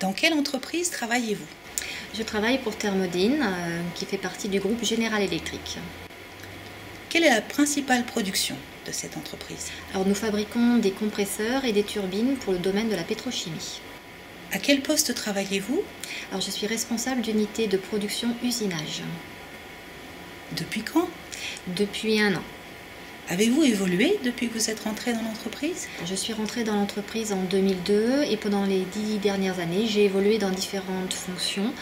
Dans quelle entreprise travaillez-vous? Je travaille pour Thermodyn, qui fait partie du groupe General Electric. Quelle est la principale production de cette entreprise? Alors, nous fabriquons des compresseurs et des turbines pour le domaine de la pétrochimie. À quel poste travaillez-vous? Alors, je suis responsable d'unité de production usinage. Depuis quand? Depuis 1 an. Avez-vous évolué depuis que vous êtes rentré dans l'entreprise? Je suis rentrée dans l'entreprise en 2002 et pendant les 10 dernières années, j'ai évolué dans différentes fonctions.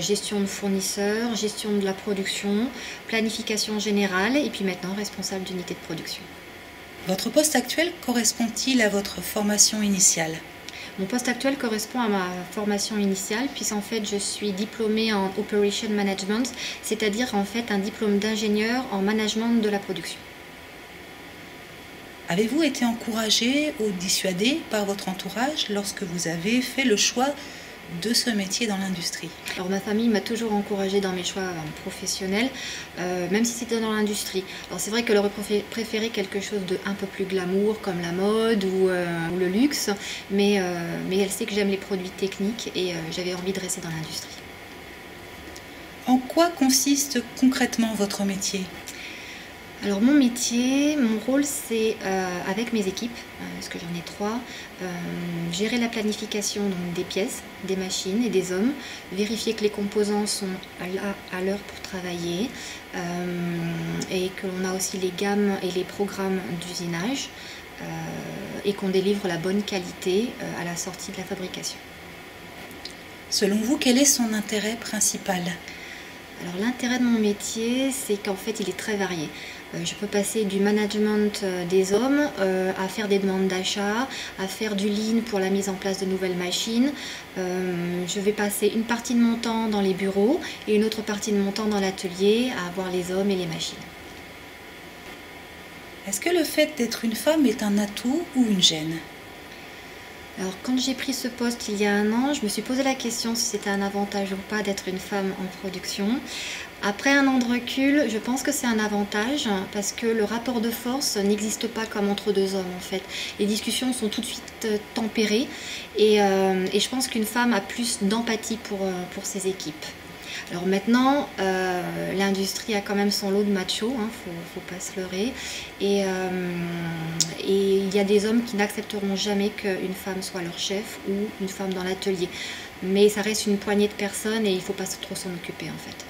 Gestion de fournisseurs, gestion de la production, planification générale et puis maintenant responsable d'unité de production. Votre poste actuel correspond-il à votre formation initiale? Mon poste actuel correspond à ma formation initiale puisqu'en fait je suis diplômée en Operation Management, c'est-à-dire en fait un diplôme d'ingénieur en management de la production. Avez-vous été encouragé ou dissuadé par votre entourage lorsque vous avez fait le choix de ce métier dans l'industrie? Alors ma famille m'a toujours encouragée dans mes choix professionnels, même si c'était dans l'industrie. Alors c'est vrai qu'elle aurait préféré quelque chose de un peu plus glamour comme la mode ou le luxe, mais elle sait que j'aime les produits techniques et j'avais envie de rester dans l'industrie. En quoi consiste concrètement votre métier? Alors mon métier, mon rôle c'est avec mes équipes, parce que j'en ai 3, gérer la planification donc, des pièces, des machines et des hommes, vérifier que les composants sont là à l'heure pour travailler et que l'on a aussi les gammes et les programmes d'usinage et qu'on délivre la bonne qualité à la sortie de la fabrication. Selon vous, quel est son intérêt principal? Alors l'intérêt de mon métier, c'est qu'en fait il est très varié. Je peux passer du management des hommes à faire des demandes d'achat, à faire du lean pour la mise en place de nouvelles machines. Je vais passer une partie de mon temps dans les bureaux et une autre partie de mon temps dans l'atelier à voir les hommes et les machines. Est-ce que le fait d'être une femme est un atout ou une gêne? Alors quand j'ai pris ce poste il y a 1 an, je me suis posé la question si c'était un avantage ou pas d'être une femme en production. Après 1 an de recul, je pense que c'est un avantage parce que le rapport de force n'existe pas comme entre 2 hommes en fait. Les discussions sont tout de suite tempérées et je pense qu'une femme a plus d'empathie pour ses équipes. Alors maintenant, l'industrie a quand même son lot de machos, hein, faut pas se leurrer. Et il y a des hommes qui n'accepteront jamais qu'une femme soit leur chef ou une femme dans l'atelier. Mais ça reste une poignée de personnes et il ne faut pas trop s'en occuper en fait.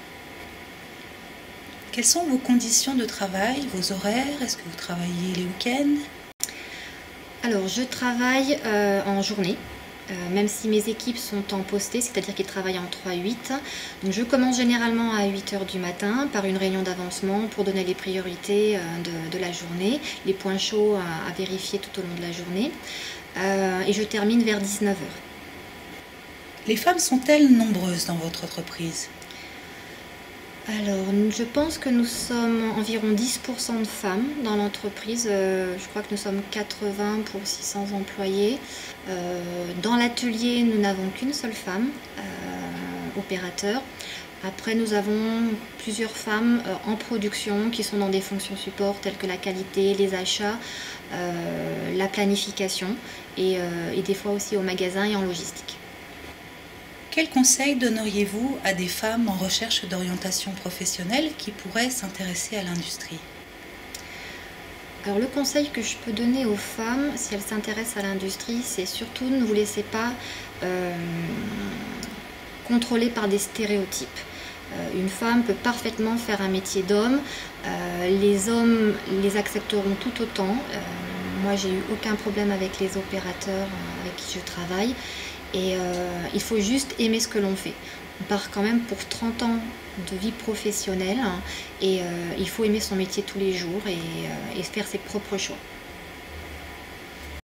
Quelles sont vos conditions de travail, vos horaires? Est-ce que vous travaillez les week-ends? Alors je travaille en journée. Même si mes équipes sont en posté, c'est-à-dire qu'ils travaillent en 3-8. Donc je commence généralement à 8 h du matin par une réunion d'avancement pour donner les priorités de la journée, les points chauds à vérifier tout au long de la journée. Et je termine vers 19 h. Les femmes sont-elles nombreuses dans votre entreprise? Alors, je pense que nous sommes environ 10% de femmes dans l'entreprise. Je crois que nous sommes 80 pour 600 employés. Dans l'atelier, nous n'avons qu'une seule femme, opérateur. Après, nous avons plusieurs femmes en production qui sont dans des fonctions support telles que la qualité, les achats, la planification et des fois aussi au magasin et en logistique. Quels conseils donneriez-vous à des femmes en recherche d'orientation professionnelle qui pourraient s'intéresser à l'industrie? Alors le conseil que je peux donner aux femmes, si elles s'intéressent à l'industrie, c'est surtout ne vous laissez pas contrôler par des stéréotypes. Une femme peut parfaitement faire un métier d'homme, les hommes les accepteront tout autant. Moi j'ai eu aucun problème avec les opérateurs avec qui je travaille. Et il faut juste aimer ce que l'on fait. On part quand même pour 30 ans de vie professionnelle et il faut aimer son métier tous les jours et faire ses propres choix.